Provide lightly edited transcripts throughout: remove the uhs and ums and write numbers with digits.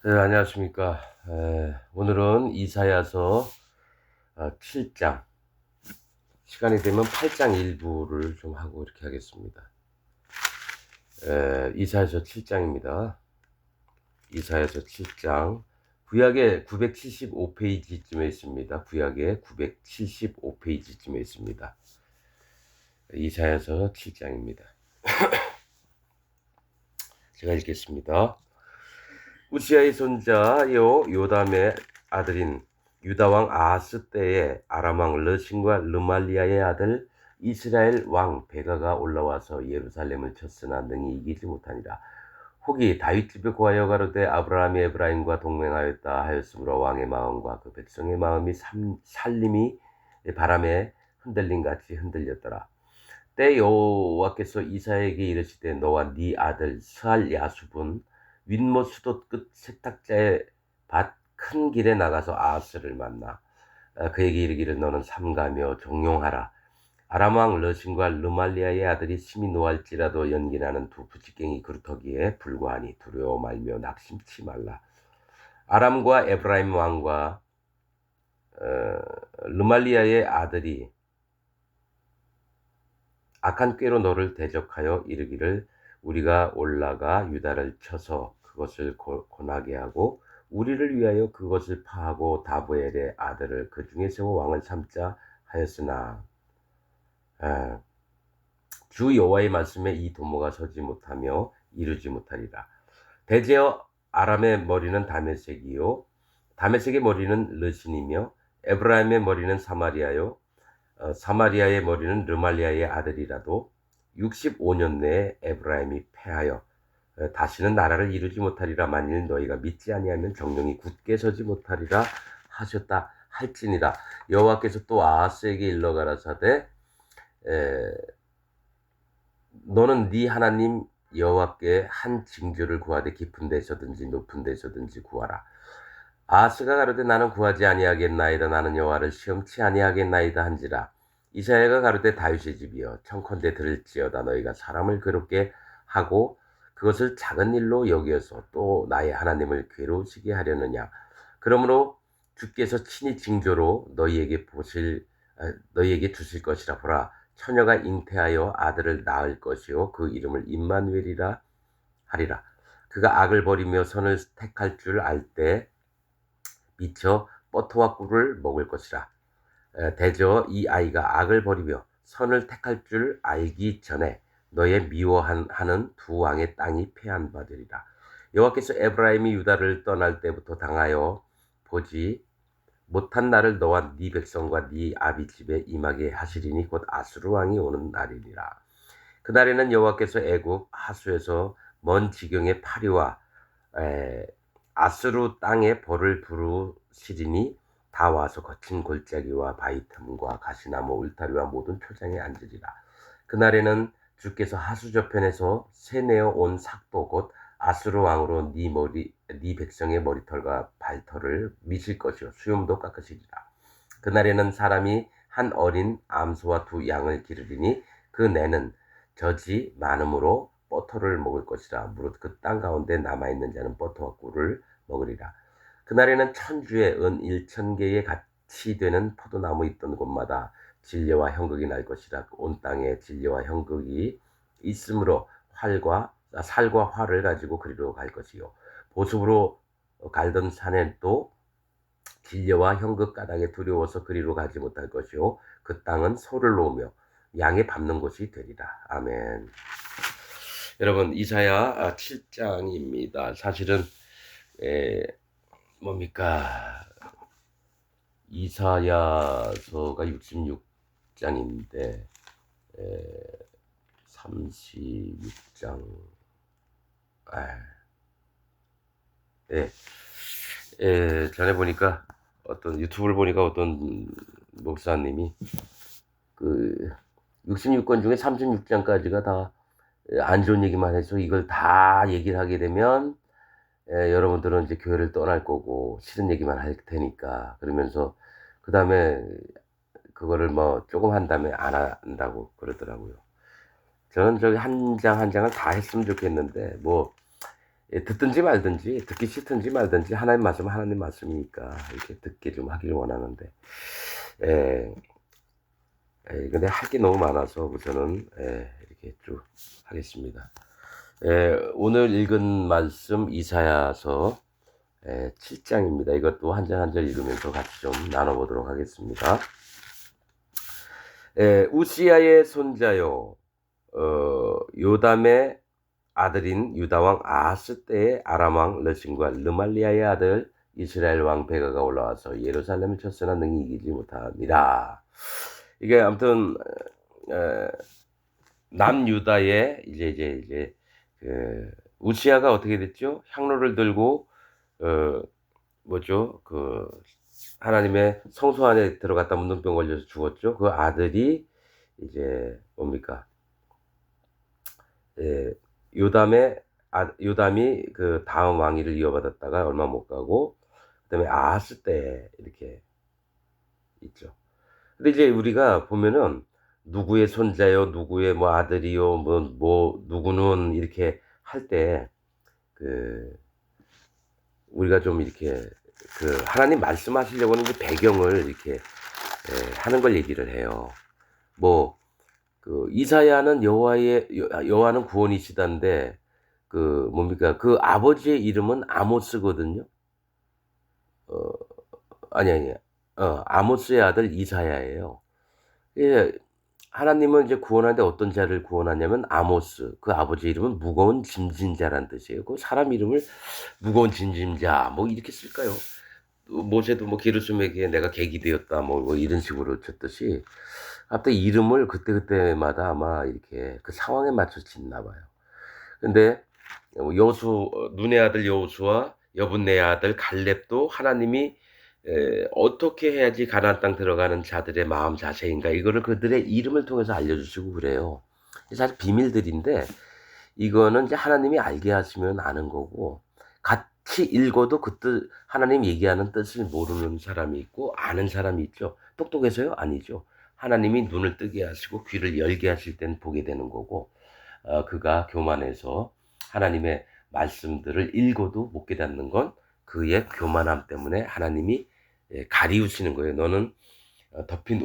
네, 안녕하십니까. 오늘은 이사야서 7장, 시간이 되면 8장 일부를 좀 하고 이렇게 하겠습니다. 이사야서 7장입니다. 이사야서 7장, 구약의 975페이지쯤에 있습니다. 구약의 975페이지쯤에 있습니다. 이사야서 7장입니다. 제가 읽겠습니다. 우시아의 손자요 요담의 아들인 유다왕 아하스 때에 아람왕 르신과 르말리아의 아들 이스라엘 왕 베가가 올라와서 예루살렘을 쳤으나 능히 이기지 못하니라. 혹이 다윗 집에 고하여 가로되 아브라함이 에브라임과 동맹하였다 하였으므로 왕의 마음과 그 백성의 마음이 살림이 바람에 흔들림같이 흔들렸더라. 때 여호와께서 이사야에게 이르시되 너와 네 아들 스알 야숲은 윗못 수도 끝 세탁자의 밭 큰 길에 나가서 아하스를 만나 그에게 이르기를 너는 삼가며 종용하라. 아람 왕 르신과 르말리아의 아들이 심히 노할지라도 연기나는 두 부직갱이 그루터기에 불과하니 두려워 말며 낙심치 말라. 아람과 에브라임 왕과 르말리아의 아들이 악한 꾀로 너를 대적하여 이르기를 우리가 올라가 유다를 쳐서 그것을 고나게 하고 우리를 위하여 그것을 파하고 다브엘의 아들을 그 중에 세워 왕을 삼자 하였으나 주 여호와의 말씀에 이 도모가 서지 못하며 이루지 못하리라. 대제어 아람의 머리는 다메섹이요 다메섹의 머리는 르신이며 에브라임의 머리는 사마리아요 사마리아의 머리는 르말리아의 아들이라도 65년 내에 에브라임이 패하여 다시는 나라를 이루지 못하리라. 만일 너희가 믿지 아니하면 정령이 굳게 서지 못하리라 하셨다 할지니라. 여호와께서 또 아하스에게 일러 가라사대 너는 네 하나님 여호와께 한 징조를 구하되 깊은 데서든지 높은 데서든지 구하라. 아하스가 가로되 나는 구하지 아니하겠나이다. 나는 여호와를 시험치 아니하겠나이다 한지라. 이사야가 가로되 다윗의 집이여 청컨대 들을지어다. 너희가 사람을 괴롭게 하고 그것을 작은 일로 여겨서 또 나의 하나님을 괴로우시게 하려느냐. 그러므로 주께서 친히 징조로 너희에게 주실 것이라. 보라, 처녀가 잉태하여 아들을 낳을 것이요 그 이름을 임마누엘이라 하리라. 그가 악을 버리며 선을 택할 줄 알 때 미쳐 버터와 꿀을 먹을 것이라. 대저 이 아이가 악을 버리며 선을 택할 줄 알기 전에 너의 미워하는 두 왕의 땅이 패한 바 되리라. 여호와께서 에브라임이 유다를 떠날 때부터 당하여 보지 못한 날을 너와 네 백성과 네 아비 집에 임하게 하시리니 곧 아수르 왕이 오는 날이니라. 그날에는 여호와께서 애굽 하수에서 먼 지경의 파리와 아수르 땅에 벌을 부르시리니 다 와서 거친 골짜기와 바위 틈과 가시나무 울타리와 모든 표장에 앉으리라. 그날에는 주께서 하수 저편에서 새내어 온 삭도 곧 아수르 왕으로 네 백성의 머리털과 발털을 미실 것이요 수염도 깎으시리라. 그날에는 사람이 한 어린 암소와 두 양을 기르리니 그 내는 젖이 많음으로 버터를 먹을 것이라. 무릇 그 땅 가운데 남아있는 자는 버터와 꿀을 먹으리라. 그날에는 천주에 은 1,000개의 같이 되는 포도나무 있던 곳마다 진려와 형극이 날 것이라. 온 땅에 진려와 형극이 있으므로 살과 활을 가지고 그리로 갈 것이요 보습으로 갈던 산에 또 진려와 형극 가닥에 두려워서 그리로 가지 못할 것이요 그 땅은 소를 놓으며 양에 밟는 곳이 되리라. 아멘. 여러분, 이사야 7장입니다. 사실은 뭡니까? 이사야서가 66장인데 36장 전에 보니까 어떤 유튜브를 보니까 어떤 목사님이 그 66권 중에 36장까지가 다 안 좋은 얘기만 해서 이걸 다 얘기를 하게 되면 여러분들은 이제 교회를 떠날 거고 싫은 얘기만 할 테니까 그러면서 그 다음에 그거를 뭐 조금 한 다음에 안 한다고 그러더라고요. 저는 저기 한 장 한 장을 다 했으면 좋겠는데 뭐 듣든지 말든지, 듣기 싫든지 말든지 하나님 말씀은 하나님 말씀이니까 이렇게 듣게 좀 하기를 원하는데, 예, 근데 할 게 너무 많아서 우선은 이렇게 쭉 하겠습니다. 오늘 읽은 말씀 이사야서 7장입니다. 이것도 한 절 한 절 읽으면서 같이 좀 나눠보도록 하겠습니다. 우시야의 손자요, 요담의 아들인 유다왕 아하스 때의 아람왕 르신과 르말리아의 아들 이스라엘 왕 베가가 올라와서 예루살렘을 쳤으나 능히 이기지 못하니라. 이게 아무튼 남유다의 이제 그 우시야가 어떻게 됐죠? 향로를 들고 뭐죠? 그 하나님의 성소 안에 들어갔다 문둥병 걸려서 죽었죠. 그 아들이 이제 뭡니까? 요담이 그 다음 왕위를 이어받았다가 얼마 못 가고, 그다음에 아하스 때 이렇게 있죠. 근데 이제 우리가 보면은 누구의 손자요, 누구의 뭐 아들이요, 뭐 누구는 이렇게 할 때 그 우리가 좀 이렇게 그 하나님 말씀하시려고는 그 배경을 이렇게 하는 걸 얘기를 해요. 뭐 그 이사야는 여호와는 구원이시다인데 그 뭡니까? 그 아버지의 이름은 아모스거든요. 어 아니. 아모스의 아들 이사야예요. 예. 하나님은 이제 구원하는데 어떤 자를 구원하냐면 아모스, 그 아버지 이름은 무거운 짐진 자란 뜻이에요. 그 사람 이름을 무거운 짐진 자 뭐 이렇게 쓸까요? 모세도 뭐 게르솜에게 내가 객이 되었다 뭐 이런 식으로 쳤듯이 하여튼 이름을 그때그때마다 아마 이렇게 그 상황에 맞춰 짓나 봐요. 근데 눈의 아들 여호수아 여분의 아들 갈렙도 하나님이 어떻게 해야지 가나안 땅 들어가는 자들의 마음 자세인가 이거를 그들의 이름을 통해서 알려주시고 그래요. 사실 비밀들인데 이거는 이제 하나님이 알게 하시면 아는 거고, 같이 읽어도 그 뜻, 하나님 얘기하는 뜻을 모르는 사람이 있고 아는 사람이 있죠. 똑똑해서요? 아니죠. 하나님이 눈을 뜨게 하시고 귀를 열게 하실 땐 보게 되는 거고, 그가 교만해서 하나님의 말씀들을 읽어도 못 깨닫는 건 그의 교만함 때문에 하나님이 가리우시는 거예요. 너는 덮인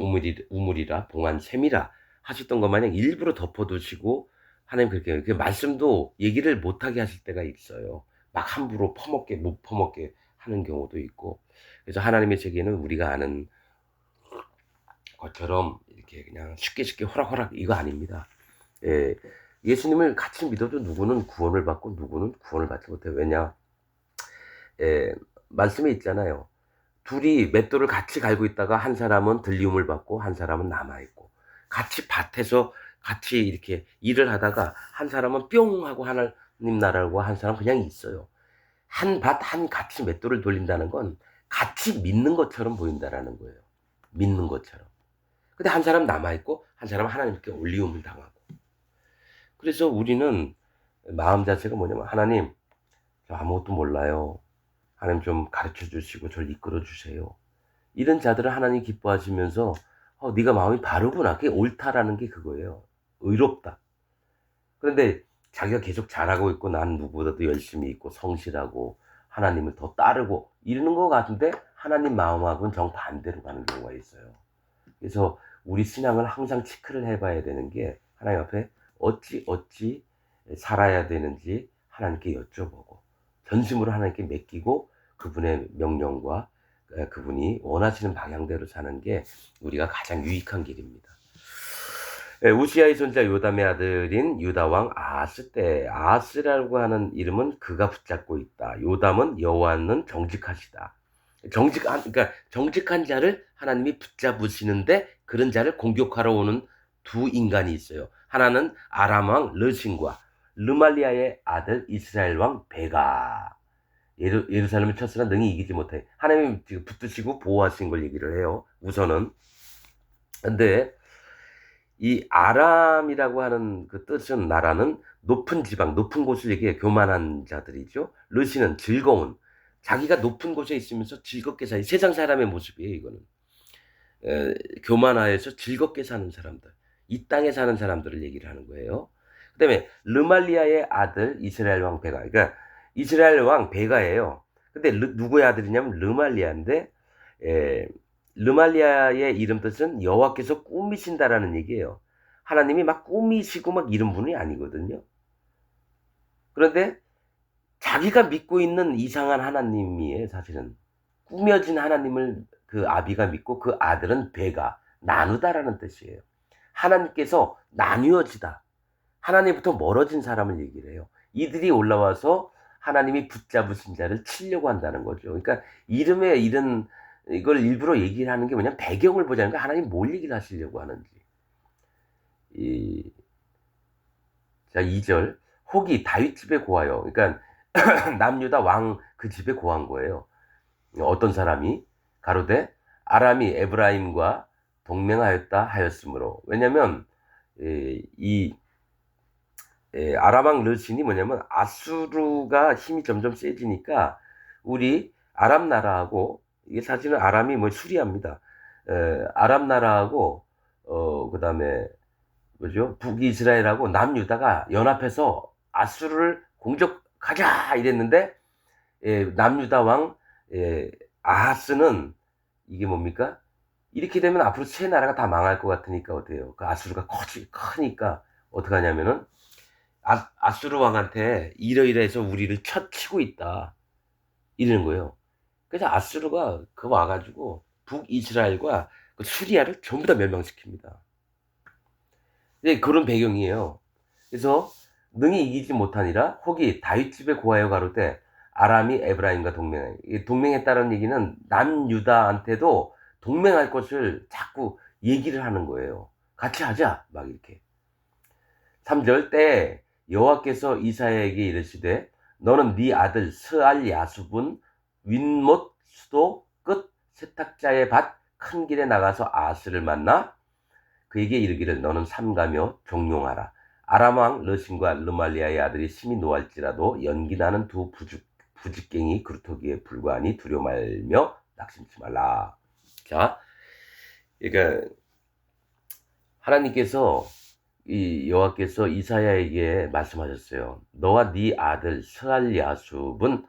우물이라 봉한 샘이라 하셨던 것 마냥 일부러 덮어두시고 하나님 그렇게 그 말씀도 얘기를 못하게 하실 때가 있어요. 막 함부로 못 퍼먹게 하는 경우도 있고. 그래서 하나님의 세계는 우리가 아는 것처럼 이렇게 그냥 쉽게 호락호락 이거 아닙니다. 예, 예수님을 같이 믿어도 누구는 구원을 받고 누구는 구원을 받지 못해요. 왜냐? 말씀에 있잖아요. 둘이 맷돌을 같이 갈고 있다가 한 사람은 들리움을 받고 한 사람은 남아있고, 같이 밭에서 같이 이렇게 일을 하다가 한 사람은 뿅 하고 하나님 나라고 한 사람은 그냥 있어요. 한 같이 맷돌을 돌린다는 건 같이 믿는 것처럼 보인다라는 거예요. 믿는 것처럼. 근데 한 사람 남아있고 한 사람은 하나님께 올리움을 당하고. 그래서 우리는 마음 자체가 뭐냐면 하나님 저 아무것도 몰라요. 하나님 좀 가르쳐 주시고 저를 이끌어 주세요. 이런 자들을 하나님 기뻐하시면서 네가 마음이 바르구나. 그게 옳다라는 게 그거예요. 의롭다. 그런데 자기가 계속 잘하고 있고 난 누구보다도 열심히 있고 성실하고 하나님을 더 따르고 이러는 것 같은데 하나님 마음하고는 정반대로 가는 경우가 있어요. 그래서 우리 신앙을 항상 체크를 해봐야 되는 게 하나님 앞에 어찌 살아야 되는지 하나님께 여쭤보고 전심으로 하나님께 맡기고 그분의 명령과 그분이 원하시는 방향대로 사는 게 우리가 가장 유익한 길입니다. 우시야의 손자 요담의 아들인 유다왕 아하스 때, 아하스라고 하는 이름은 그가 붙잡고 있다. 요담은 여호와는 정직하시다. 그러니까 정직한 자를 하나님이 붙잡으시는데 그런 자를 공격하러 오는 두 인간이 있어요. 하나는 아람 왕 르신과 르말리아의 아들 이스라엘 왕 베가. 예루살렘을 쳤으나 능히 이기지 못해. 하나님이 지금 붙드시고 보호하신 걸 얘기를 해요. 우선은. 근데 이 아람이라고 하는 그 뜻은 나라는 높은 지방, 높은 곳을 얘기해. 교만한 자들이죠. 르시는 즐거운, 자기가 높은 곳에 있으면서 즐겁게 사는 세상 사람의 모습이에요. 이거는 교만하여서 즐겁게 사는 사람들, 이 땅에 사는 사람들을 얘기를 하는 거예요. 그다음에 르말리아의 아들 이스라엘 왕 베가, 그러니까 이스라엘 왕 베가예요. 근데 누구의 아들이냐면 르말리아인데, 에, 르말리아의 이름 뜻은 여호와께서 꾸미신다라는 얘기예요. 하나님이 막 꾸미시고 막 이런 분이 아니거든요. 그런데 자기가 믿고 있는 이상한 하나님이에요, 사실은. 꾸며진 하나님을 그 아비가 믿고 그 아들은 베가, 나누다라는 뜻이에요. 하나님께서 나뉘어지다. 하나님부터 멀어진 사람을 얘기를 해요. 이들이 올라와서 하나님이 붙잡으신 자를 치려고 한다는 거죠. 그러니까 이름에 이런 이걸 일부러 얘기를 하는 게 뭐냐면 배경을 보자는 거야. 하나님 뭘 얘기를 하시려고 하는지. 이, 자, 2절. 혹이 다윗 집에 고하여. 그러니까 남유다 왕 그 집에 고한 거예요. 어떤 사람이 가로되 아람이 에브라임과 동맹하였다 하였으므로. 왜냐면 이 아람 왕 르신이 뭐냐면 아수르가 힘이 점점 세지니까 우리 아람 나라하고, 이게 사실은 아람이 뭐 수리합니다. 아람 나라하고 그다음에 뭐죠? 북이스라엘하고 남유다가 연합해서 아수르를 공격하자 이랬는데, 남유다 왕 아하스는 이게 뭡니까? 이렇게 되면 앞으로 세 나라가 다 망할 것 같으니까 어때요? 그 아수르가 크니까 어떻게 하냐면은 아수르 왕한테 이러이러해서 우리를 치고 있다 이러는 거예요. 그래서 아수르가 그 와가지고 북이스라엘과 그 수리아를 전부 다 멸망시킵니다. 네, 그런 배경이에요. 그래서 능히 이기지 못하니라 혹이 다윗 집에 고하여 가로되 아람이 에브라임과 동맹해. 동맹했다는 얘기는 남유다한테도 동맹할 것을 자꾸 얘기를 하는 거예요. 같이 하자 막 이렇게. 3절 때 여호와께서 이사야에게 이르시되 너는 네 아들 스알 야숲은 윗못 수도 끝 세탁자의 밭 큰 길에 나가서 아스를 만나 그에게 이르기를 너는 삼가며 종용하라. 아람 왕 르신과 르말리아의 아들이 심히 노할지라도 연기나는 두 부직갱이 그루터기에 불과하니 두려워 말며 낙심치 말라. 자, 그러니까 하나님께서 이 여호와께서 이사야에게 말씀하셨어요. 너와 네 아들 스알야숲은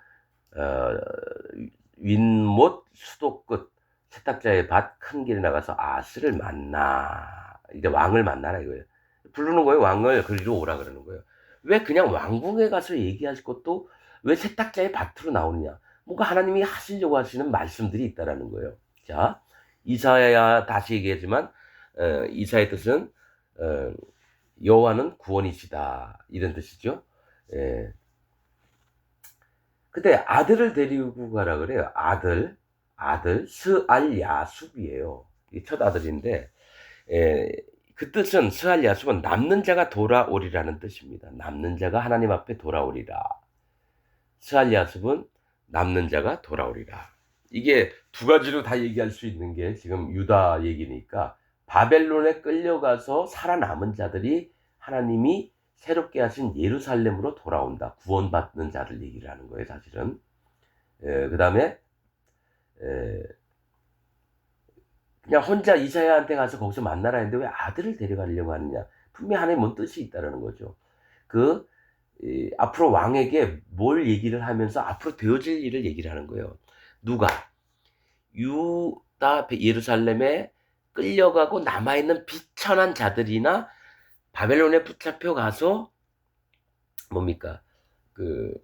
윗못 수도 끝 세탁자의 밭 큰 길에 나가서 아스를 만나. 이제 왕을 만나라 이거예요. 부르는 거예요. 왕을 그리로 오라 그러는 거예요. 왜 그냥 왕궁에 가서 얘기할 것도 왜 세탁자의 밭으로 나오느냐? 뭔가 하나님이 하시려고 하시는 말씀들이 있다라는 거예요. 자, 이사야 다시 얘기하지만 이사의 뜻은 여호와는 구원이시다 이런 뜻이죠. 예. 근데 아들을 데리고 가라 그래요. 아들 스알야숲이에요. 이게 첫 아들인데 그 뜻은 스알야숲은 남는 자가 돌아오리라는 뜻입니다. 남는 자가 하나님 앞에 돌아오리라. 스알야숲은 남는 자가 돌아오리라. 이게 두 가지로 다 얘기할 수 있는 게 지금 유다 얘기니까 바벨론에 끌려가서 살아남은 자들이 하나님이 새롭게 하신 예루살렘으로 돌아온다. 구원받는 자들 얘기를 하는 거예요, 사실은. 그 다음에 그냥 혼자 이사야한테 가서 거기서 만나라 했는데 왜 아들을 데려가려고 하느냐. 분명히 하나님 뭔 뜻이 있다는 거죠. 앞으로 왕에게 뭘 얘기를 하면서 앞으로 되어질 일을 얘기를 하는 거예요. 누가? 유다 예루살렘에 끌려가고 남아있는 비천한 자들이나 바벨론에 붙잡혀 가서 뭡니까?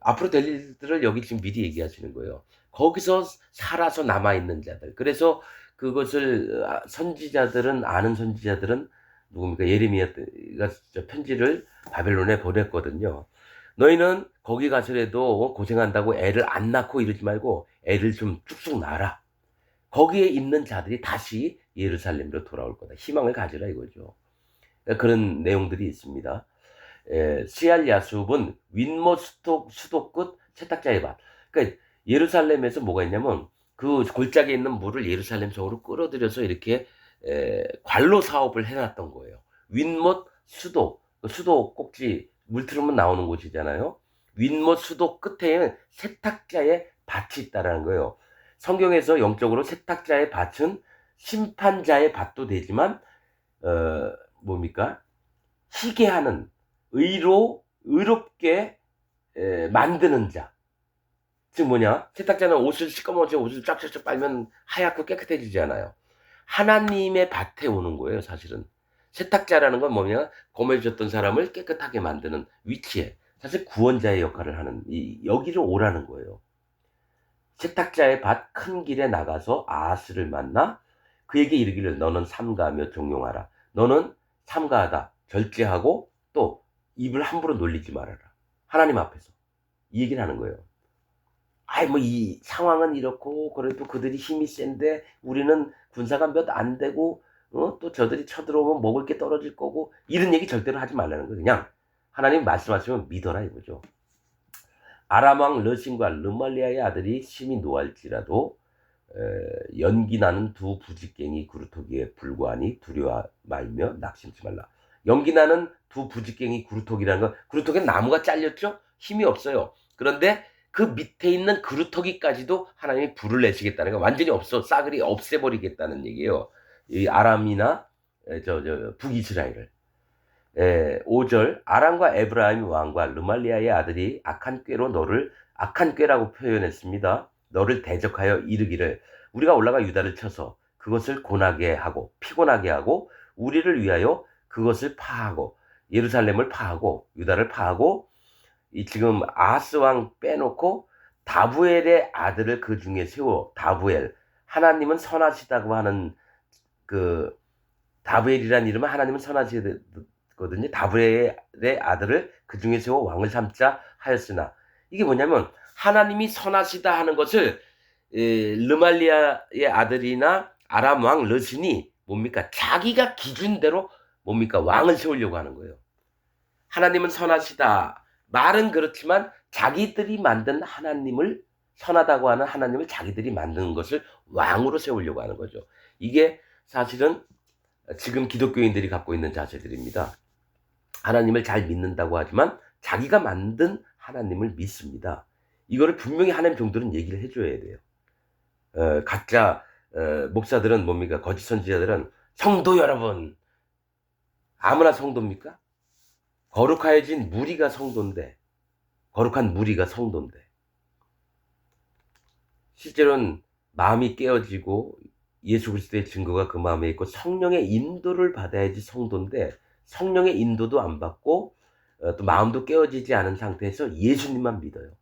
앞으로 될 일들을 여기 지금 미리 얘기하시는 거예요. 거기서 살아서 남아있는 자들. 그래서 그것을 아는 선지자들은 누굽니까? 예레미야가 편지를 바벨론에 보냈거든요. 너희는 거기 가서라도 고생한다고 애를 안 낳고 이러지 말고 애를 좀 쭉쭉 낳아라. 거기에 있는 자들이 다시 예루살렘으로 돌아올 거다. 희망을 가지라 이거죠. 그런 내용들이 있습니다. 시알 야숲은 윗못 수도 끝 세탁자의 밭. 그러니까 예루살렘에서 뭐가 있냐면 그 골짜기에 있는 물을 예루살렘 속으로 끌어들여서 이렇게 관로 사업을 해놨던 거예요. 윗못 수도 꼭지 물 틀으면 나오는 곳이잖아요. 윗못 수도 끝에 세탁자의 밭이 있다라는 거예요. 성경에서 영적으로 세탁자의 밭은 심판자의 밭도 되지만 뭡니까? 희게하는 의롭게 만드는 자. 즉 뭐냐? 세탁자는 옷을 시꺼멓게 옷을 쫙쫙쫙 빨면 하얗고 깨끗해지지 않아요. 하나님의 밭에 오는 거예요, 사실은. 세탁자라는 건 뭐냐? 거머쥐었던 사람을 깨끗하게 만드는 위치에 사실 구원자의 역할을 하는 여기를 오라는 거예요. 세탁자의 밭 큰 길에 나가서 아하스를 만나 그에게 이르기를 너는 삼가하며 종용하라. 너는 삼가하다. 절제하고 또 입을 함부로 놀리지 말아라. 하나님 앞에서. 이 얘기를 하는 거예요. 아이 뭐 이 상황은 이렇고 그래도 그들이 힘이 센데 우리는 군사가 몇 안 되고 또 저들이 쳐들어오면 먹을 게 떨어질 거고 이런 얘기 절대로 하지 말라는 거예요. 그냥 하나님 말씀하시면 믿어라 이거죠. 아람 왕 르신과 르말리아의 아들이 심히 노할지라도 연기 나는 두 부직갱이 구루토기에 불과하니 두려워 말며 낙심치 말라. 연기 나는 두 부직갱이 구루토기라는 건 구루토기는 나무가 잘렸죠? 힘이 없어요. 그런데 그 밑에 있는 구루토기까지도 하나님이 불을 내시겠다는 거 완전히 없어 싸그리 없애버리겠다는 얘기예요. 이 아람이나 북이스라엘을. 5절 아람과 에브라임 왕과 르말리아의 아들이 악한 꾀로 너를 악한 꾀라고 표현했습니다. 너를 대적하여 이르기를 우리가 올라가 유다를 쳐서 그것을 고나게 하고 피곤하게 하고 우리를 위하여 그것을 파하고 예루살렘을 파하고 유다를 파하고 이 지금 아하스 왕 빼놓고 다부엘의 아들을 그 중에 세워 다부엘 하나님은 선하시다고 하는 그 다부엘이라는 이름은 하나님은 선하시거든요. 다부엘의 아들을 그 중에 세워 왕을 삼자 하였으나 이게 뭐냐면 하나님이 선하시다 하는 것을 르말리아의 아들이나 아람 왕 르신이 뭡니까? 자기가 기준대로 뭡니까? 왕을 세우려고 하는 거예요. 하나님은 선하시다. 말은 그렇지만 자기들이 만든 하나님을 선하다고 하는 하나님을 자기들이 만드는 것을 왕으로 세우려고 하는 거죠. 이게 사실은 지금 기독교인들이 갖고 있는 자세들입니다. 하나님을 잘 믿는다고 하지만 자기가 만든 하나님을 믿습니다. 이거를 분명히 하나님 종들은 얘기를 해줘야 돼요. 가짜 목사들은 뭡니까? 거짓 선지자들은 성도 여러분 아무나 성도입니까? 거룩하여진 무리가 성도인데 거룩한 무리가 성도인데 실제로는 마음이 깨어지고 예수 그리스도의 증거가 그 마음에 있고 성령의 인도를 받아야지 성도인데 성령의 인도도 안 받고 또 마음도 깨어지지 않은 상태에서 예수님만 믿어요.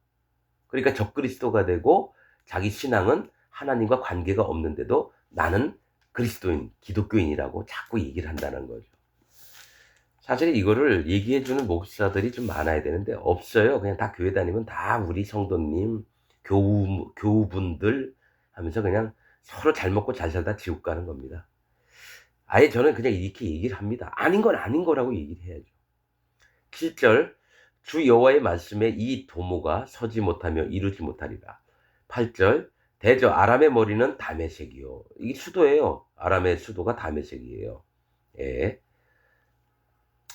그러니까 적그리스도가 되고 자기 신앙은 하나님과 관계가 없는데도 나는 그리스도인, 기독교인이라고 자꾸 얘기를 한다는 거죠. 사실 이거를 얘기해주는 목사들이 좀 많아야 되는데 없어요. 그냥 다 교회 다니면 다 우리 성도님, 교우분들 하면서 그냥 서로 잘 먹고 잘 살다 지옥 가는 겁니다. 아예 저는 그냥 이렇게 얘기를 합니다. 아닌 건 아닌 거라고 얘기를 해야죠. 7절 주 여호와의 말씀에 이 도모가 서지 못하며 이루지 못하리라. 8절 대저 아람의 머리는 다메섹이요. 이게 수도예요. 아람의 수도가 다메섹이에요. 예.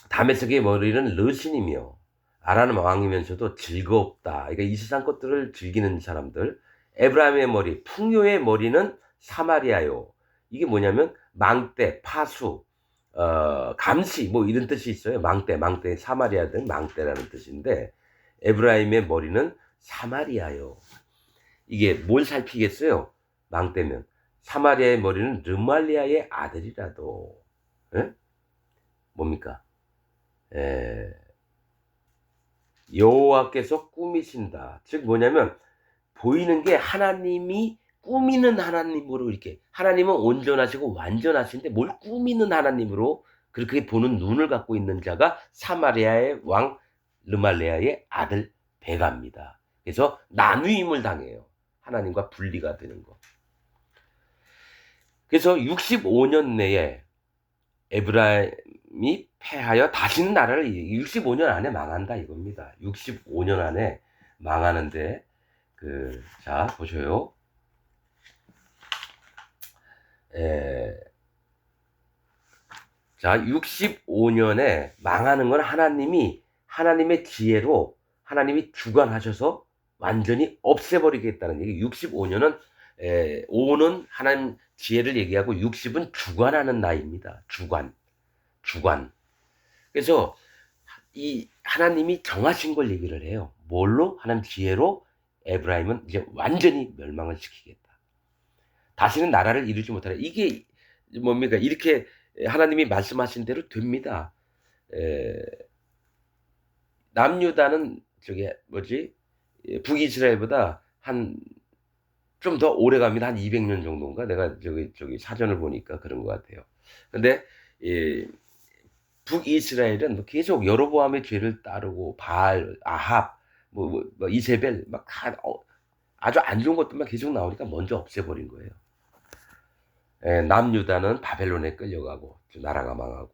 다메섹의 머리는 르신이며 아람 왕이면서도 즐겁다. 그러니까 이 세상 것들을 즐기는 사람들. 에브라임의 머리, 풍요의 머리는 사마리아요. 이게 뭐냐면 망대, 파수, 감시 뭐 이런 뜻이 있어요. 망대, 사마리아든 망대라는 뜻인데 에브라임의 머리는 사마리아요. 이게 뭘 살피겠어요? 망대면 사마리아의 머리는 르말리아의 아들이라도 뭡니까? 여호와께서 꾸미신다. 즉 뭐냐면 보이는 게 하나님이 꾸미는 하나님으로 이렇게 하나님은 온전하시고 완전하신데 뭘 꾸미는 하나님으로 그렇게 보는 눈을 갖고 있는 자가 사마리아의 왕 르말레아의 아들 베가입니다. 그래서 나누임을 당해요. 하나님과 분리가 되는 거. 그래서 65년 내에 에브라임이 패하여 다시는 나라를 65년 안에 망한다 이겁니다. 65년 안에 망하는데 자 보셔요. 자 65년에 망하는 건 하나님의 지혜로 하나님이 주관하셔서 완전히 없애버리겠다는 얘기. 65년은 5는 하나님 지혜를 얘기하고 60은 주관하는 나이입니다. 주관. 그래서 이 하나님이 정하신 걸 얘기를 해요. 뭘로? 하나님 지혜로 에브라임은 이제 완전히 멸망을 시키겠다. 다시는 나라를 이루지 못하라. 이게 뭡니까? 이렇게 하나님이 말씀하신 대로 됩니다. 에, 남유다는 저기 뭐지? 북이스라엘보다 한 좀 더 오래 갑니다. 한 200년 정도인가? 내가 저기 사전을 보니까 그런 것 같아요. 근데 이 북이스라엘은 뭐 계속 여로보암의 죄를 따르고 바알, 아합, 뭐 이세벨 막 다 아주 안 좋은 것들만 계속 나오니까 먼저 없애버린 거예요. 남유다는 바벨론에 끌려가고 나라가 망하고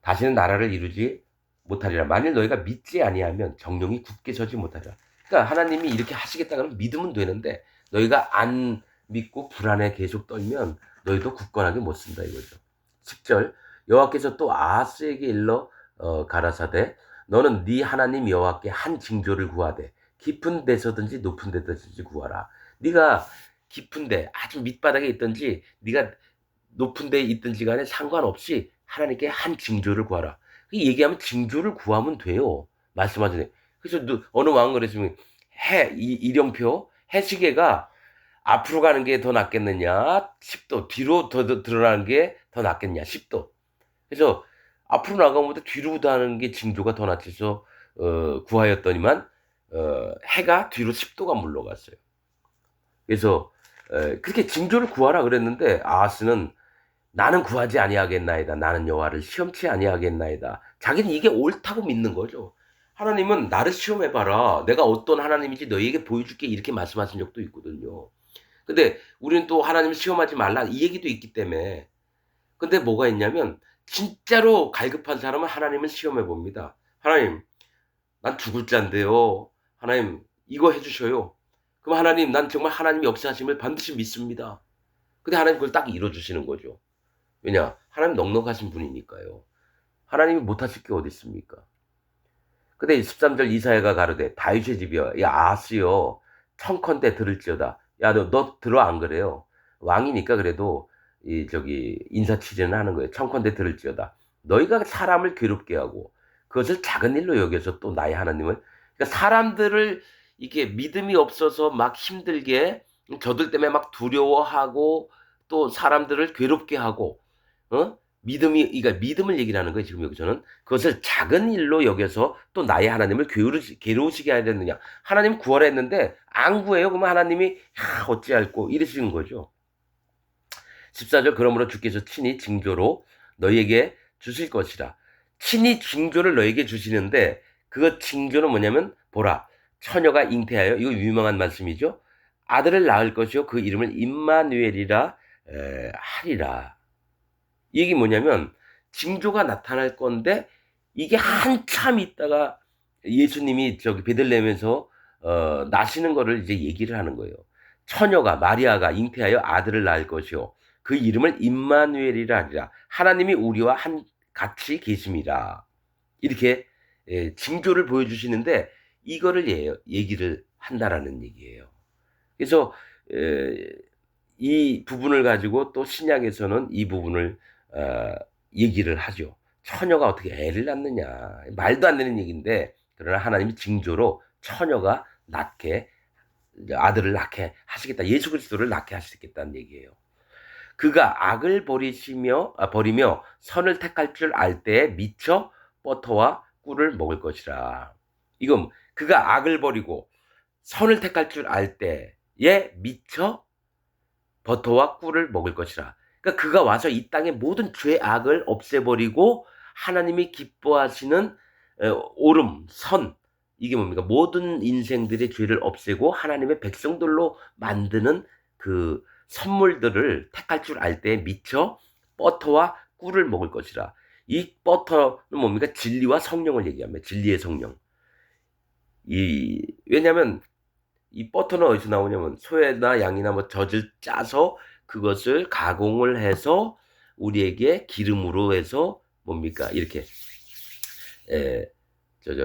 다시는 나라를 이루지 못하리라. 만일 너희가 믿지 아니하면 정령이 굳게 서지 못하리라. 그러니까 하나님이 이렇게 하시겠다 그러면 믿으면 되는데 너희가 안 믿고 불안에 계속 떨면 너희도 굳건하게 못 쓴다 이거죠. 10절 여호와께서 또 아하스에게 일러 가라사대 너는 네 하나님 여호와께 한 징조를 구하되 깊은 데서든지 높은 데서든지 구하라. 네가 깊은데 아주 밑바닥에 있든지 네가 높은 데에 있든지 간에 상관없이 하나님께 한 징조를 구하라. 얘기하면 징조를 구하면 돼요. 말씀하시네. 그래서 어느 왕은 그랬으면 이령표 해시계가 앞으로 가는 게 더 낫겠느냐 10도 뒤로 더 드러나는 게 더 낫겠냐 10도. 그래서 앞으로 나가면 뒤로 가는 게 징조가 더 낫지 해서 구하였더니만 해가 뒤로 10도가 물러갔어요. 그래서 그렇게 징조를 구하라 그랬는데 아하스는 나는 구하지 아니하겠나이다. 나는 여호와를 시험치 아니하겠나이다. 자기는 이게 옳다고 믿는 거죠. 하나님은 나를 시험해봐라. 내가 어떤 하나님인지 너희에게 보여줄게. 이렇게 말씀하신 적도 있거든요. 근데 우리는 또 하나님을 시험하지 말라. 이 얘기도 있기 때문에. 근데 뭐가 있냐면 진짜로 갈급한 사람은 하나님을 시험해 봅니다. 하나님, 난 죽을 자인데요. 하나님, 이거 해주셔요. 그럼 하나님, 난 정말 하나님 역사하심을 반드시 믿습니다. 근데 하나님 그걸 딱 이뤄주시는 거죠. 왜냐? 하나님 넉넉하신 분이니까요. 하나님이 못하실 게 어디 있습니까? 근데 13절 이사야가 가로되 다윗의 집이여 야 아하스여 청컨대 들을지어다. 야 너 들어 안 그래요? 왕이니까 그래도 이 저기 인사치레는 하는 거예요. 청컨대 들을지어다. 너희가 사람을 괴롭게 하고 그것을 작은 일로 여겨서 또 나의 하나님을 그러니까 사람들을 이게 믿음이 없어서 막 힘들게 저들 때문에 막 두려워하고 또 사람들을 괴롭게 하고 그러니까 믿음을 얘기를 하는 거예요. 지금 여기서는 그것을 작은 일로 여겨서 또 나의 하나님을 괴로우시게 해야 되느냐. 하나님 구하라 했는데 안 구해요. 그러면 하나님이 어찌할꼬 이러시는 거죠. 14절 그러므로 주께서 친히 징조로 너희에게 주실 것이라. 친히 징조를 너희에게 주시는데 그 징조는 뭐냐면 보라 처녀가 잉태하여 이거 유명한 말씀이죠. 아들을 낳을 것이요 그 이름을 임마누엘이라 하리라. 이게 뭐냐면 징조가 나타날 건데 이게 한참 있다가 예수님이 저기 베들레헴에서 나시는 거를 이제 얘기를 하는 거예요. 처녀가 마리아가 잉태하여 아들을 낳을 것이요 그 이름을 임마누엘이라 하리라. 하나님이 우리와 같이 계심이라. 이렇게 징조를 보여주시는데 이거를 얘기를 한다라는 얘기예요. 그래서 이 부분을 가지고 또 신약에서는 이 부분을 얘기를 하죠. 처녀가 어떻게 애를 낳느냐. 말도 안 되는 얘기인데 그러나 하나님이 징조로 처녀가 아들을 낳게 하시겠다. 예수 그리스도를 낳게 하시겠다는 얘기예요. 그가 악을 버리며 선을 택할 줄 알 때에 미쳐 버터와 꿀을 먹을 것이라. 이건 그가 악을 버리고 선을 택할 줄 알 때에 미쳐 버터와 꿀을 먹을 것이라. 그러니까 그가 와서 이 땅의 모든 죄악을 없애버리고 하나님이 기뻐하시는 옳음, 선 이게 뭡니까? 모든 인생들의 죄를 없애고 하나님의 백성들로 만드는 그 선물들을 택할 줄 알 때 미쳐 버터와 꿀을 먹을 것이라. 이 버터는 뭡니까? 진리와 성령을 얘기합니다. 진리의 성령. 왜냐하면 이 버터는 어디서 나오냐면 소나 양이나 뭐 젖을 짜서 그것을 가공을 해서 우리에게 기름으로 해서 뭡니까 이렇게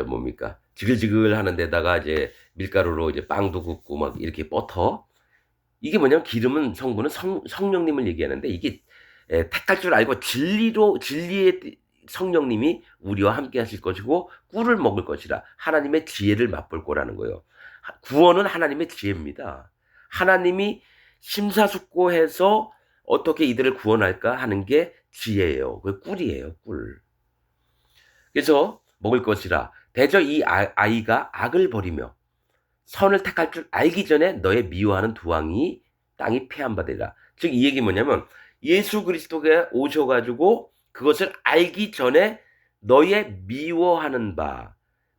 뭡니까 지글지글 하는 데다가 이제 밀가루로 이제 빵도 굽고 막 이렇게 버터 이게 뭐냐면 기름은 성분은 성령님을 얘기하는데 이게 택할 줄 알고 진리의 성령님이 우리와 함께 하실 것이고 꿀을 먹을 것이라 하나님의 지혜를 맛볼 거라는 거예요. 구원은 하나님의 지혜입니다. 하나님이 심사숙고해서 어떻게 이들을 구원할까 하는 게 지혜예요. 그 꿀이에요, 꿀. 그래서 먹을 것이라 대저 이 아이가 악을 버리며 선을 택할 줄 알기 전에 너의 미워하는 두 왕이 땅이 패한바되리라. 즉 이 얘기 뭐냐면 예수 그리스도가 오셔가지고 그것을 알기 전에 너의 미워하는 바,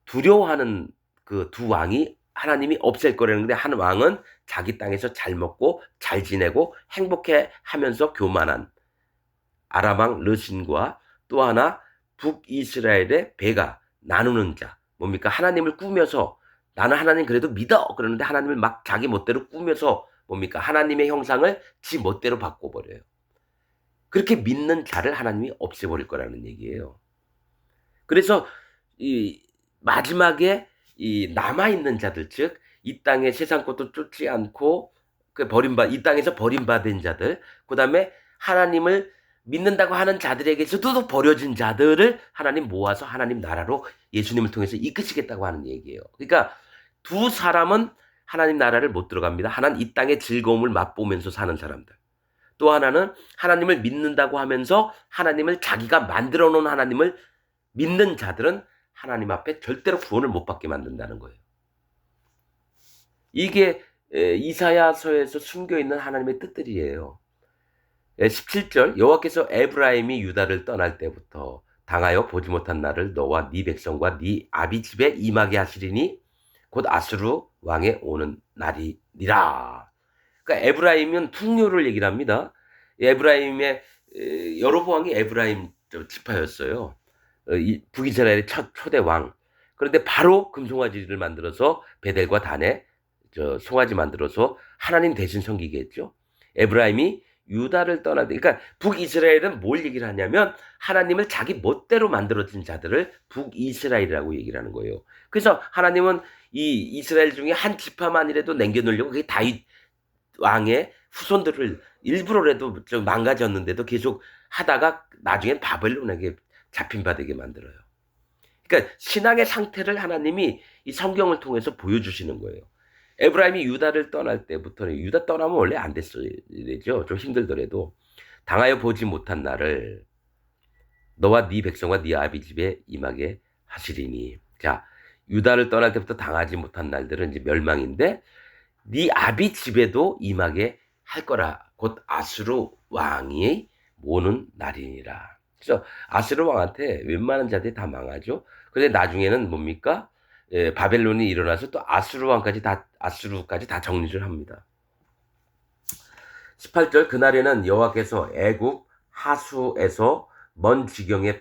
두려워하는 그 두 왕이 하나님이 없앨 거라는데, 한 왕은 자기 땅에서 잘 먹고 잘 지내고 행복해 하면서 교만한 아람 왕 르신과 또 하나 북이스라엘의 배가 나누는 자, 뭡니까? 하나님을 꾸며서 나는 하나님 그래도 믿어 그러는데 하나님을 막 자기 멋대로 꾸며서 뭡니까? 하나님의 형상을 지 멋대로 바꿔버려요. 그렇게 믿는 자를 하나님이 없애버릴 거라는 얘기예요. 그래서 이 마지막에 이 남아있는 자들, 즉 이 땅에 세상 것도 쫓지 않고 이 땅에서 버림받은 자들, 그 다음에 하나님을 믿는다고 하는 자들에게서도 버려진 자들을 하나님 모아서 하나님 나라로 예수님을 통해서 이끄시겠다고 하는 얘기예요. 그러니까 두 사람은 하나님 나라를 못 들어갑니다. 하나는 이 땅의 즐거움을 맛보면서 사는 사람들. 또 하나는 하나님을 믿는다고 하면서 하나님을 자기가 만들어 놓은 하나님을 믿는 자들은 하나님 앞에 절대로 구원을 못 받게 만든다는 거예요. 이게 이사야서에서 숨겨있는 하나님의 뜻들이에요. 17절 여호와께서 에브라임이 유다를 떠날 때부터 당하여 보지 못한 날을 너와 네 백성과 네 아비 집에 임하게 하시리니 곧 아수르 왕의 오는 날이니라. 그러니까 에브라임은 풍요를 얘기를 합니다. 에브라임의 여로보암이 에브라임 지파였어요. 북이스라엘의 첫 초대 왕. 그런데 바로 금송아지를 만들어서 베델과 단에 송아지 만들어서 하나님 대신 섬기게 했죠. 에브라임이 유다를 떠날 때, 그러니까 북이스라엘은 뭘 얘기를 하냐면 하나님을 자기 멋대로 만들어진 자들을 북이스라엘이라고 얘기를 하는 거예요. 그래서 하나님은 이 이스라엘 중에 한 지파만이라도 남겨놓으려고 그게 다윗 왕의 후손들을 일부러라도 좀 망가졌는데도 계속 하다가 나중엔 바벨론에게 잡힌 바 되게 만들어요. 그러니까 신앙의 상태를 하나님이 이 성경을 통해서 보여주시는 거예요. 에브라임이 유다를 떠날 때부터는, 유다 떠나면 원래 안 됐어요. 좀 힘들더라도 당하여 보지 못한 날을 너와 네 백성과 네 아비 집에 임하게 하시리니. 자, 유다를 떠날 때부터 당하지 못한 날들은 이제 멸망인데 네 아비 집에도 임하게 할 거라. 곧 아수르 왕이 모는 날이니라. 그래서 아수르 왕한테 웬만한 자들이 다 망하죠. 근데 나중에는 뭡니까? 바벨론이 일어나서 또 아수르까지 다 정리를 합니다. 18절 그날에는 여호와께서 애굽 하수에서 먼 지경의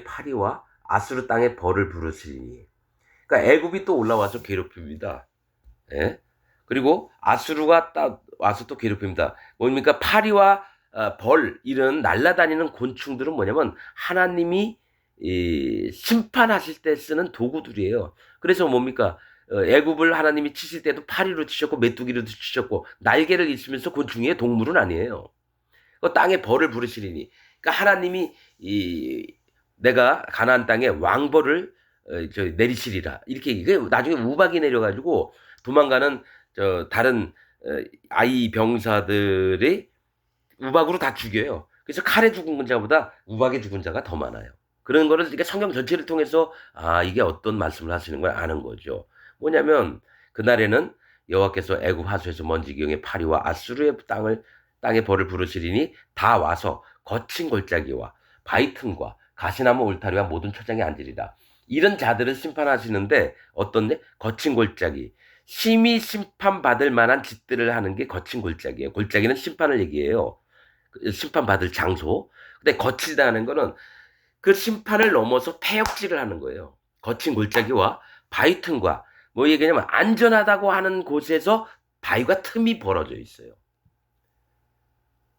파리와 아수르 땅의 벌을 부르시니. 그러니까 애굽이 또 올라와서 괴롭힙니다. 예? 그리고 아수르가 와서 또 괴롭힙니다. 뭡니까? 파리와 벌, 이런 날아다니는 곤충들은 뭐냐면 하나님이 심판하실 때 쓰는 도구들이에요. 그래서 뭡니까? 애굽을 하나님이 치실 때도 파리로 치셨고 메뚜기로도 치셨고 날개를 있으면서 곤충이에요. 동물은 아니에요. 땅에 벌을 부르시리니. 그러니까 하나님이 내가 가나안 땅에 왕벌을 내리시리라. 이렇게 나중에 우박이 내려가지고 도망가는 다른 아이 병사들이 우박으로 다 죽여요. 그래서 칼에 죽은 자보다 우박에 죽은 자가 더 많아요. 그런 거를 이렇게 성경 전체를 통해서 이게 어떤 말씀을 하시는 걸 아는 거죠. 뭐냐면 그날에는 여호와께서 애굽 하수에서 먼 지경의 파리와 아수르의 땅에 벌을 부르시리니 다 와서 거친 골짜기와 바위 틈과 가시나무 울타리와 모든 초장에 앉으리라. 이런 자들을 심판하시는데 어떤데? 거친 골짜기. 심히 심판받을 만한 짓들을 하는 게 거친 골짜기예요. 골짜기는 심판을 얘기해요. 심판받을 장소. 근데 거치다는 거는 그 심판을 넘어서 폐역질을 하는 거예요. 거친 골짜기와 바위 틈과 뭐 얘기냐면 안전하다고 하는 곳에서 바위가 틈이 벌어져 있어요.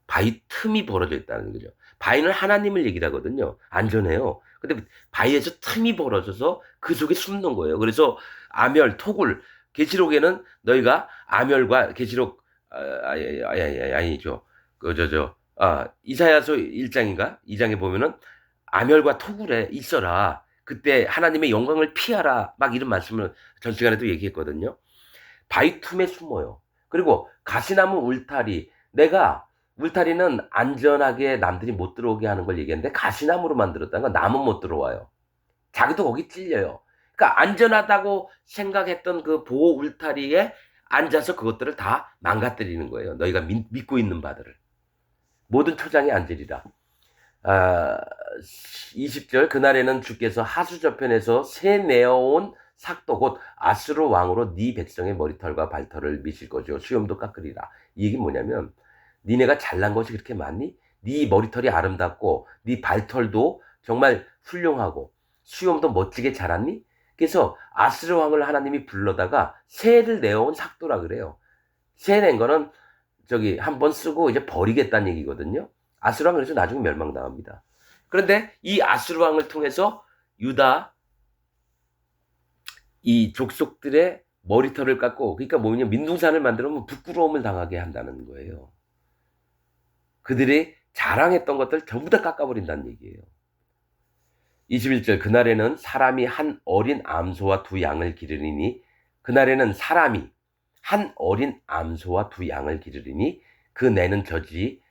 바위 틈이 벌어져 있다는 거죠. 바위는 하나님을 얘기를 하거든요. 안전해요. 근데 바위에서 틈이 벌어져서 그 속에 숨는 거예요. 그래서 아멸, 토굴, 계시록에는 너희가 아멸과 계시록 아니죠. 이사야서 1장인가? 2장에 보면은 아멸과 토굴에 있어라. 그때 하나님의 영광을 피하라 막 이런 말씀을 전 시간에도 얘기했거든요. 바위틈에 숨어요. 그리고 가시나무 울타리, 내가 울타리는 안전하게 남들이 못 들어오게 하는 걸 얘기했는데 가시나무로 만들었다는 건 나무 못 들어와요. 자기도 거기 찔려요. 그러니까 안전하다고 생각했던 그 보호 울타리에 앉아서 그것들을 다 망가뜨리는 거예요. 너희가 믿고 있는 바들을. 모든 초장이 앉으리라. 20절 그날에는 주께서 하수 저편에서 새 내어온 삭도 곧 아스루 왕으로 네 백성의 머리털과 발털을 미실 거죠. 수염도 깎으리라. 이 얘기 뭐냐면 니네가 잘난 것이 그렇게 많니? 네 머리털이 아름답고 네 발털도 정말 훌륭하고 수염도 멋지게 자랐니? 그래서 아스루 왕을 하나님이 불러다가 새를 내어온 삭도라 그래요. 새 낸 거는 저기 한번 쓰고 이제 버리겠다는 얘기거든요. 아스루 왕 그래서 나중에 멸망당합니다. 그런데 이 아스루 왕을 통해서 유다 이 족속들의 머리털을 깎고, 그러니까 뭐냐, 민둥산을 만들면 부끄러움을 당하게 한다는 거예요. 그들이 자랑했던 것들 전부 다 깎아버린다는 얘기예요. 21절 그날에는 사람이 한 어린 암소와 두 양을 기르리니 그날에는 사람이 한 어린 암소와 두 양을 기르리니 그 내는 젖이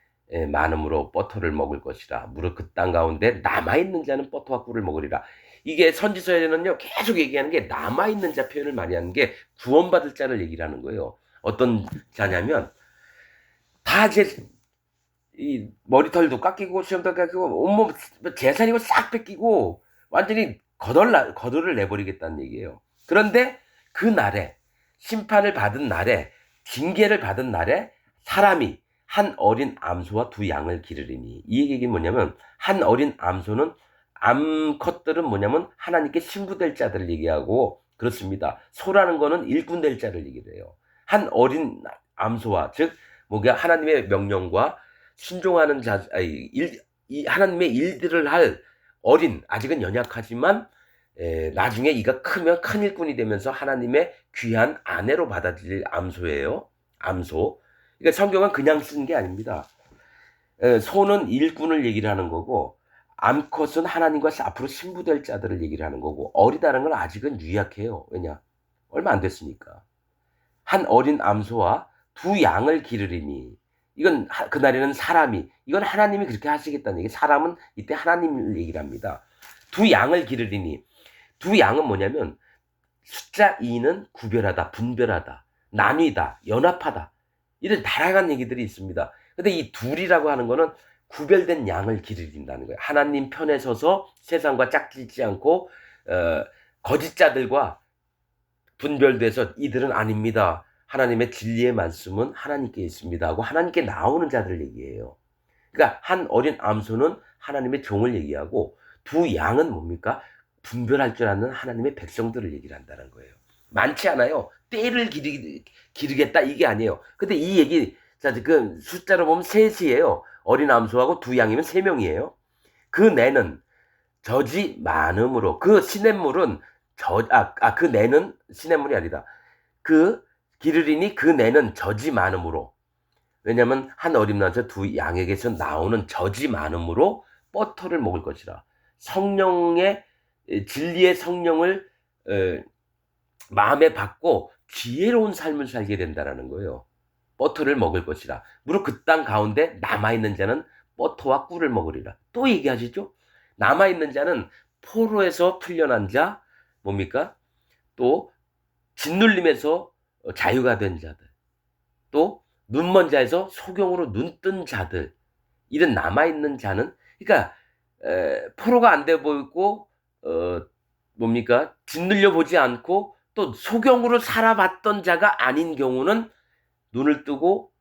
많음으로 버터를 먹을 것이라. 무릇 그 땅 가운데 남아있는 자는 버터와 꿀을 먹으리라. 이게 선지서에는요 계속 얘기하는 게 남아있는 자 표현을 많이 하는 게 구원받을 자를 얘기를 하는 거예요. 어떤 자냐면 다 이제 이 머리털도 깎이고 수염도 깎이고 온몸 재산이고 싹 뺏기고 완전히 거덜을 내버리겠다는 얘기예요. 그런데 그 날에 심판을 받은 날에 징계를 받은 날에 사람이 한 어린 암소와 두 양을 기르리니 이 얘기는 뭐냐면 한 어린 암소는 암컷들은 뭐냐면 하나님께 신부될 자들을 얘기하고 그렇습니다. 소라는 거는 일꾼 될 자를 얘기를 해요. 한 어린 암소와 즉 뭐가 하나님의 명령과 순종하는 자, 하나님의 일들을 할 어린 아직은 연약하지만 나중에 이가 크면 큰 일꾼이 되면서 하나님의 귀한 아내로 받아들일 암소예요. 암소. 그러니까 성경은 그냥 쓴 게 아닙니다. 소는 일꾼을 얘기를 하는 거고 암컷은 하나님과 앞으로 신부될 자들을 얘기를 하는 거고 어리다는 건 아직은 유약해요. 왜냐? 얼마 안 됐으니까. 한 어린 암소와 두 양을 기르리니 이건 그날에는 사람이 이건 하나님이 그렇게 하시겠다는 얘기. 사람은 이때 하나님을 얘기를 합니다. 두 양을 기르리니 두 양은 뭐냐면 숫자 2는 구별하다, 분별하다, 나뉘다, 연합하다 이런 다양한 얘기들이 있습니다. 근데 이 둘이라고 하는 거는 구별된 양을 기르린다는 거예요. 하나님 편에 서서 세상과 짝지지 않고 거짓자들과 분별돼서 이들은 아닙니다. 하나님의 진리의 말씀은 하나님께 있습니다 하고 하나님께 나오는 자들 얘기예요. 그러니까 한 어린 암소는 하나님의 종을 얘기하고 두 양은 뭡니까? 분별할 줄 아는 하나님의 백성들을 얘기를 한다는 거예요. 많지 않아요. 떼를 기르겠다 이게 아니에요. 근데 이 얘기 자, 그 숫자로 보면 셋이에요. 어린 암소하고 두 양이면 3명이에요. 그 내는 젖이 많음으로 그 시냇물은 그 내는 시냇물이 아니다. 그 기르리니 그 내는 젖이 많음으로 왜냐하면 한 어린 남자 두 양에게서 나오는 젖이 많음으로 버터를 먹을 것이라. 성령의 진리의 성령을 마음에 받고 지혜로운 삶을 살게 된다라는 거예요. 버터를 먹을 것이라. 무릇 그 땅 가운데 남아있는 자는 버터와 꿀을 먹으리라. 또 얘기하시죠? 남아있는 자는 포로에서 풀려난 자, 뭡니까? 또 짓눌림에서 자유가 된 자들, 또 눈먼 자에서 소경으로 눈뜬 자들, 이런 남아있는 자는, 그러니까 포로가 안 돼 보이고 뭡니까? 짓눌려 보지 않고 또 소경으로 살아봤던 자가 아닌 경우는 눈을 뜨고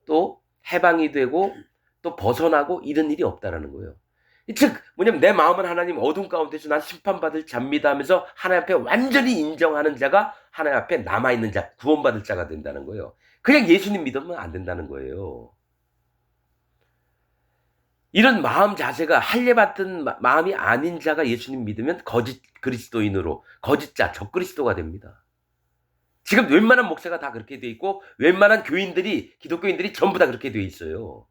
또 해방이 되고 또 벗어나고 이런 일이 없다라는 거예요. 즉 뭐냐면 내 마음은 하나님 어둠 가운데서 난 심판받을 자입니다 하면서 하나님 앞에 완전히 인정하는 자가 하나님 앞에 남아있는 자, 구원받을 자가 된다는 거예요. 그냥 예수님 믿으면 안 된다는 거예요. 이런 마음 자세가 할례받은 마음이 아닌 자가 예수님 믿으면 거짓 그리스도인으로 거짓자, 적그리스도가 됩니다. 지금 웬만한 목사가 다 그렇게 돼 있고 웬만한 교인들이 기독교인들이 전부 다 그렇게 돼 있어요.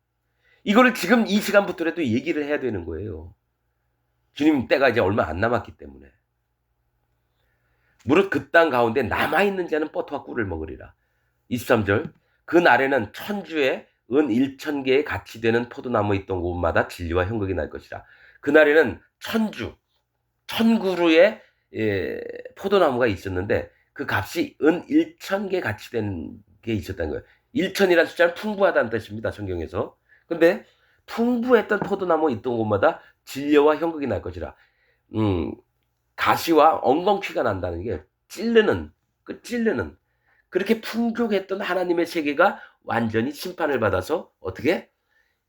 이거를 지금 이 시간부터라도 얘기를 해야 되는 거예요. 주님 때가 이제 얼마 안 남았기 때문에. 무릇 그 땅 가운데 남아있는 자는 뻗어와 꿀을 먹으리라. 23절. 그 날에는 천주에 은 1,000개의 가치 되는 포도나무 있던 곳마다 진리와 형극이 날 것이라. 그날에는 천그루의 포도나무가 있었는데 그 값이 은 1,000개 가치 되는 게 있었다는 거예요. 1,000이라는 숫자는 풍부하다는 뜻입니다. 성경에서. 근데 풍부했던 포도나무 있던 곳마다 진리와 형극이 날 것이라. 가시와 엉겅퀴가 난다는 게 찌르는 그렇게 풍족했던 하나님의 세계가 완전히 심판을 받아서 어떻게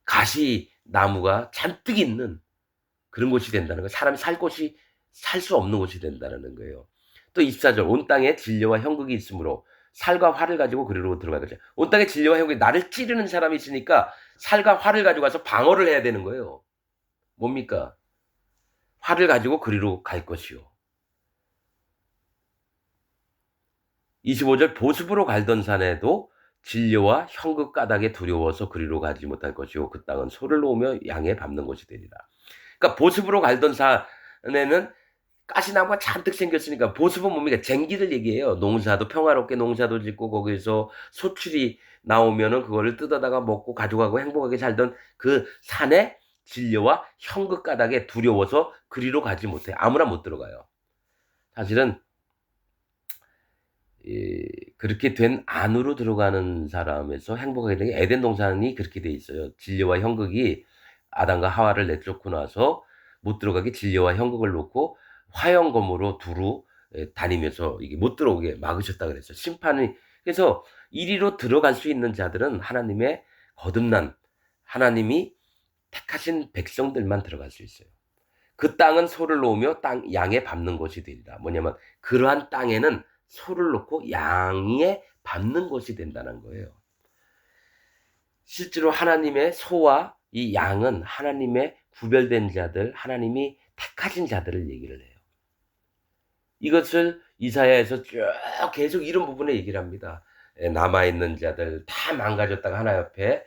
가시 나무가 잔뜩 있는 그런 곳이 된다는 거예요. 사람이 살 곳이 살 수 없는 곳이 된다는 거예요. 또 24절 온 땅에 진리와 형극이 있으므로 살과 활을 가지고 그리로 들어갈 거죠. 온 땅에 진리와 형극이 나를 찌르는 사람이 있으니까 살과 활을 가지고 가서 방어를 해야 되는 거예요. 뭡니까? 활을 가지고 그리로 갈 것이요. 25절 보습으로 갈던 산에도 진료와 형극 까닭에 두려워서 그리로 가지 못할 것이요 그 땅은 소를 놓으며 양에 밟는 곳이 되리라. 그러니까 보습으로 갈던 산에는 가시나무가 잔뜩 생겼으니까 보습은 뭡니까? 쟁기를 얘기해요. 농사도 평화롭게 농사도 짓고 거기서 소출이 나오면은 그거를 뜯어다가 먹고 가져가고 행복하게 살던 그 산에 진료와 형극 까닭에 두려워서 그리로 가지 못해. 아무나 못 들어가요. 사실은 그렇게 된 안으로 들어가는 사람에서 행복하게 되는 게 에덴 동산이 그렇게 돼 있어요. 진리와 형극이 아담과 하와를 내쫓고 나서 못 들어가게 진리와 형극을 놓고 화형검으로 두루 다니면서 이게 못 들어오게 막으셨다 그랬어요. 심판이 그래서 이리로 들어갈 수 있는 자들은 하나님의 거듭난 하나님이 택하신 백성들만 들어갈 수 있어요. 그 땅은 소를 놓으며 양에 밟는 곳이 되리라. 뭐냐면 그러한 땅에는 소를 놓고 양에 밟는 것이 된다는 거예요. 실제로 하나님의 소와 이 양은 하나님의 구별된 자들, 하나님이 택하신 자들을 얘기를 해요. 이것을 이사야에서 쭉 계속 이런 부분에 얘기를 합니다. 남아있는 자들, 다 망가졌다가 하나 옆에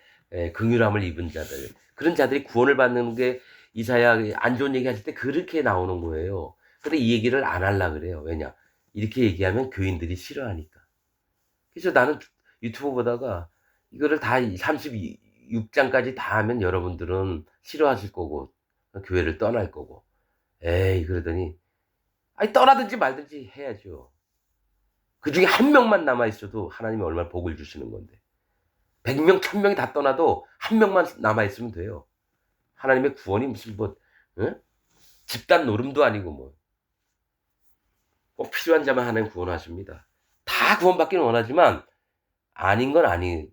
긍휼함을 입은 자들, 그런 자들이 구원을 받는 게 이사야 안 좋은 얘기 하실 때 그렇게 나오는 거예요. 근데 이 얘기를 안 하려고 그래요. 왜냐? 이렇게 얘기하면 교인들이 싫어하니까. 그래서 나는 유튜브 보다가 이거를 다 36장까지 다 하면 여러분들은 싫어하실 거고 교회를 떠날 거고 에이 그러더니 아니 떠나든지 말든지 해야죠. 그 중에 한 명만 남아있어도 하나님이 얼마나 복을 주시는 건데 100명, 1000명이 다 떠나도 한 명만 남아있으면 돼요. 하나님의 구원이 무슨 뭐 응? 집단 노름도 아니고 뭐 꼭 필요한 자만 하나님 구원하십니다. 다 구원받기는 원하지만 아닌 건 아니.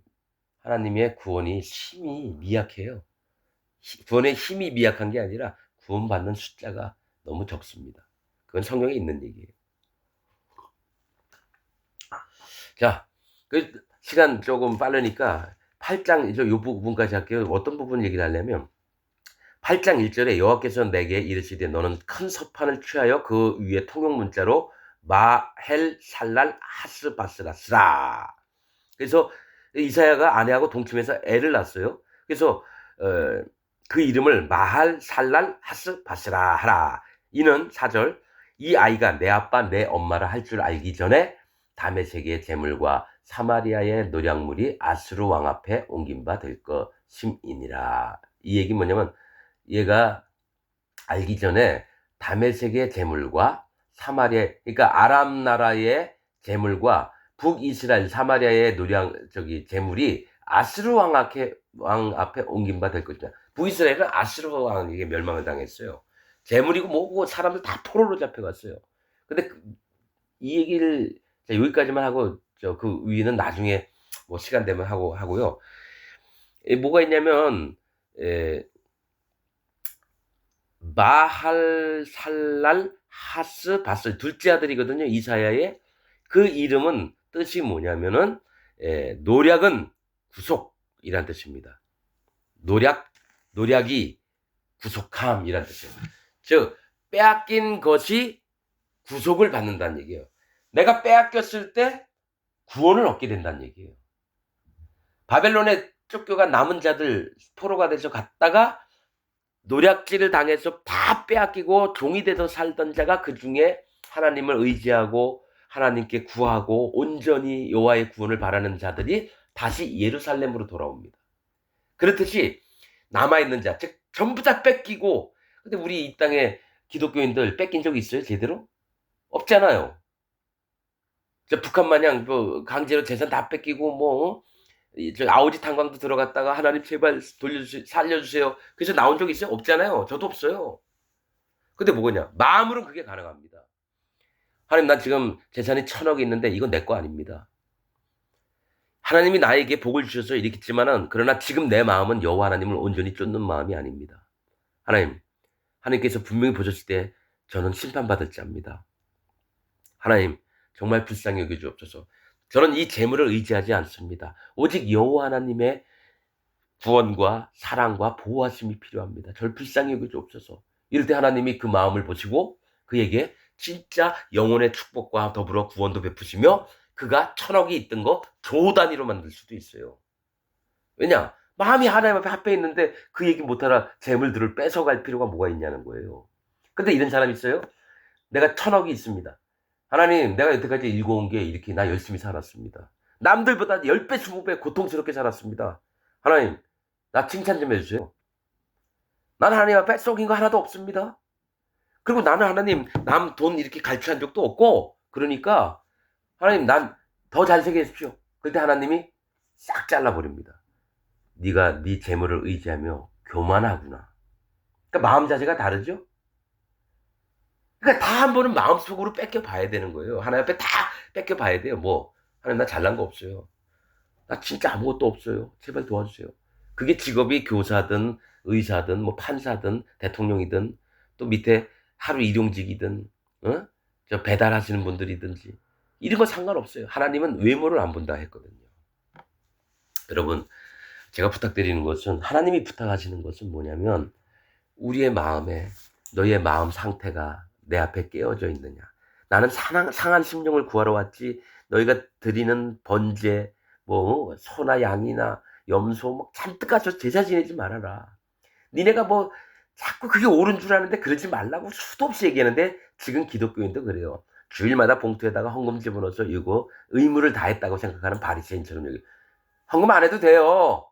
하나님의 구원이 힘이 미약해요. 구원의 힘이 미약한 게 아니라 구원받는 숫자가 너무 적습니다. 그건 성경에 있는 얘기예요. 자, 그 시간 조금 빠르니까 8장 이 부분까지 할게요. 어떤 부분 얘기를 하려면 8장 1절에 여호와께서 내게 이르시되 너는 큰 서판을 취하여 그 위에 통용 문자로 마헬 살랄 하스바스라 쓰라. 그래서 이사야가 아내하고 동침해서 애를 낳았어요. 그래서 그 이름을 마할 살랄 하스바스라 하라. 이는 4절 이 아이가 내 아빠 내 엄마라 할 줄 알기 전에 다메섹의 재물과 사마리아의 노략물이 아수르 왕 앞에 옮긴 바 될 것임이니라. 이 얘기 뭐냐면 얘가 알기 전에 다메섹의 재물과 사마리아 그러니까 아람 나라의 재물과 북이스라엘 사마리아의 재물이 아수르 왕 앞에 옮긴 바 될 것이다. 북이스라엘은 아수르 왕에게 멸망을 당했어요. 재물이고 뭐고 사람들 다 포로로 잡혀갔어요. 근데 이 얘기를 여기까지만 하고 그 위는 나중에 뭐 시간 되면 하고요. 뭐가 있냐면 마할 살랄 하스 바스 둘째 아들이거든요. 이사야의 그 이름은 뜻이 뭐냐면은 노략은 구속이란 뜻입니다. 노략이 구속함이란 뜻이에요. 즉 빼앗긴 것이 구속을 받는다는 얘기예요. 내가 빼앗겼을 때 구원을 얻게 된다는 얘기예요. 바벨론에 쫓겨간 남은 자들 포로가 돼서 갔다가 노략질을 당해서 다 빼앗기고 종이 돼서 살던 자가 그 중에 하나님을 의지하고 하나님께 구하고 온전히 여호와의 구원을 바라는 자들이 다시 예루살렘으로 돌아옵니다. 그렇듯이 남아있는 자, 즉 전부 다 뺏기고, 근데 우리 이 땅에 기독교인들 뺏긴 적 있어요? 제대로? 없잖아요. 북한 마냥 뭐 강제로 재산 다 뺏기고 뭐 저 아오지 탄광도 들어갔다가 하나님 제발 돌려주세요, 살려주세요. 그래서 나온 적 있어요? 없잖아요. 저도 없어요. 근데 뭐냐? 마음으로는 그게 가능합니다. 하나님, 난 지금 재산이 1,000억이 있는데 이건 내 거 아닙니다. 하나님이 나에게 복을 주셔서 이렇게 했지만은, 그러나 지금 내 마음은 여호와 하나님을 온전히 쫓는 마음이 아닙니다. 하나님께서 분명히 보셨을 때 저는 심판받을 자입니다. 하나님, 정말 불쌍히 여겨 주옵소서. 저는 이 재물을 의지하지 않습니다. 오직 여호와 하나님의 구원과 사랑과 보호하심이 필요합니다. 저를 불쌍히 여겨 주옵소서. 이럴 때 하나님이 그 마음을 보시고 그에게 진짜 영혼의 축복과 더불어 구원도 베푸시며 그가 1,000억이 있던 거 조 단위로 만들 수도 있어요. 왜냐? 마음이 하나님 앞에 합해 있는데 그 얘기 못하라 재물들을 뺏어갈 필요가 뭐가 있냐는 거예요. 근데 이런 사람이 있어요? 내가 1,000억이 있습니다. 하나님, 내가 여태까지 읽어온 게 이렇게 나 열심히 살았습니다. 남들보다 10배, 20배 고통스럽게 살았습니다. 하나님, 나 칭찬 좀 해주세요. 나는 하나님 앞에 썩인 거 하나도 없습니다. 그리고 나는 하나님, 남 돈 이렇게 갈취한 적도 없고, 그러니까 하나님, 난 더 잘되게 해주십시오. 그때 하나님이 싹 잘라버립니다. 네가 네 재물을 의지하며 교만하구나. 그러니까 마음 자세가 다르죠? 그러니까 다 한 번은 마음속으로 뺏겨봐야 되는 거예요. 하나님 앞에 다 뺏겨봐야 돼요. 뭐 하나님, 나 잘난 거 없어요. 나 진짜 아무것도 없어요. 제발 도와주세요. 그게 직업이 교사든 의사든 뭐 판사든 대통령이든 또 밑에 하루 일용직이든 저 배달하시는 분들이든지 이런 거 상관없어요. 하나님은 외모를 안 본다 했거든요. 여러분, 제가 부탁드리는 것은, 하나님이 부탁하시는 것은 뭐냐면 우리의 마음에 너희의 마음 상태가 내 앞에 깨어져 있느냐. 나는 상한 심령을 구하러 왔지 너희가 드리는 번제 뭐 소나 양이나 염소 뭐 잔뜩 가서 제사 지내지 말아라. 니네가 뭐 자꾸 그게 옳은 줄 아는데 그러지 말라고 수도 없이 얘기하는데, 지금 기독교인도 그래요. 주일마다 봉투에다가 헌금 집어넣어서 이거 의무를 다했다고 생각하는 바리새인처럼 여기 헌금 안 해도 돼요.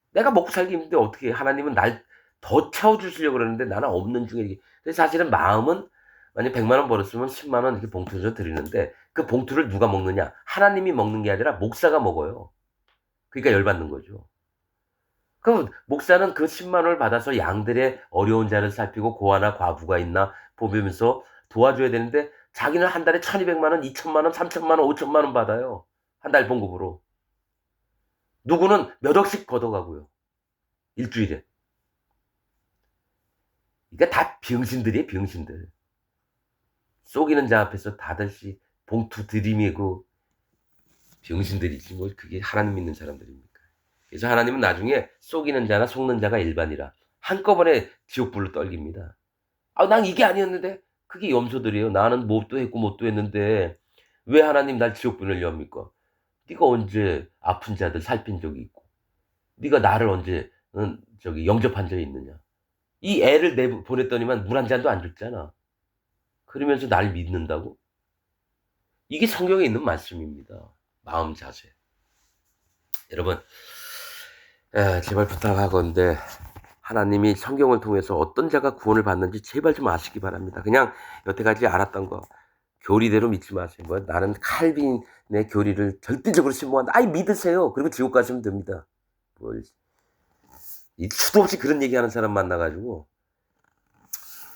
내가 먹고 살기 힘든데 어떻게 하나님은 날 더 채워주시려고 그러는데 나는 없는 중에 이렇게. 그래서 사실은 마음은 만약 100만 원 벌었으면 10만 원 이렇게 봉투에서 드리는데 그 봉투를 누가 먹느냐? 하나님이 먹는 게 아니라 목사가 먹어요. 그러니까 열받는 거죠. 그럼 목사는 그 10만 원을 받아서 양들의 어려운 자를 살피고 고아나 과부가 있나 보면서 도와줘야 되는데 자기는 한 달에 1,200만 원, 2,000만 원, 3,000만 원, 5,000만 원 받아요. 한 달 봉급으로. 누구는 몇 억씩 걷어가고요. 일주일에. 그러니까 다 병신들이에요, 병신들. 속이는 자 앞에서 다들씩 봉투 들이미고 병신들이지 뭐 그게 하나님 믿는 사람들입니까? 그래서 하나님은 나중에 속이는 자나 속는 자가 일반이라 한꺼번에 지옥불로 떨깁니다. 아, 난 이게 아니었는데. 그게 염소들이에요. 나는 뭣도 했고 뭣도 했는데 왜 하나님 날 지옥불을 여합니까? 네가 언제 아픈 자들 살핀 적이 있고, 네가 나를 언제 영접한 적이 있느냐? 이 애를 보냈더니만 물 한 잔도 안 줬잖아. 그러면서 날 믿는다고? 이게 성경에 있는 말씀입니다. 마음 자세. 여러분, 제발 부탁하건대 하나님이 성경을 통해서 어떤 자가 구원을 받는지 제발 좀 아시기 바랍니다. 그냥 여태까지 알았던 거 교리대로 믿지 마세요. 뭐 나는 칼빈의 교리를 절대적으로 신봉한다. 아이, 믿으세요. 그리고 지옥 가시면 됩니다. 뭘 수도 없이 그런 얘기하는 사람 만나가지고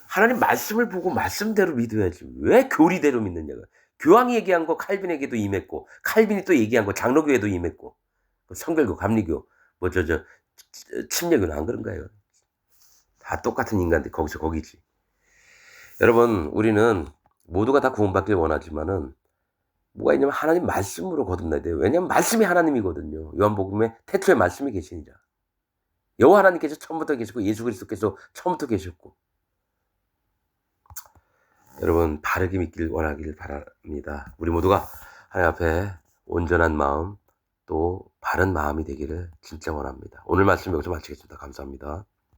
하나님 말씀을 보고 말씀대로 믿어야지. 왜 교리대로 믿느냐가. 교황이 얘기한 거 칼빈에게도 임했고, 칼빈이 또 얘기한 거 장로교에도 임했고, 성결교, 감리교, 뭐 침례교는 안 그런가요? 다 똑같은 인간들 거기서 거기지. 여러분, 우리는 모두가 다 구원받길 원하지만은 뭐가 있냐면 하나님 말씀으로 거듭나야 돼요. 왜냐하면 말씀이 하나님이거든요. 요한복음에 태초에 말씀이 계시니라. 여호와 하나님께서 처음부터 계시고 예수 그리스도께서 처음부터 계셨고. 여러분, 바르게 믿길 원하길 바랍니다. 우리 모두가 하나님 앞에 온전한 마음 또 바른 마음이 되기를 진짜 원합니다. 오늘 말씀 여기서 마치겠습니다. 감사합니다.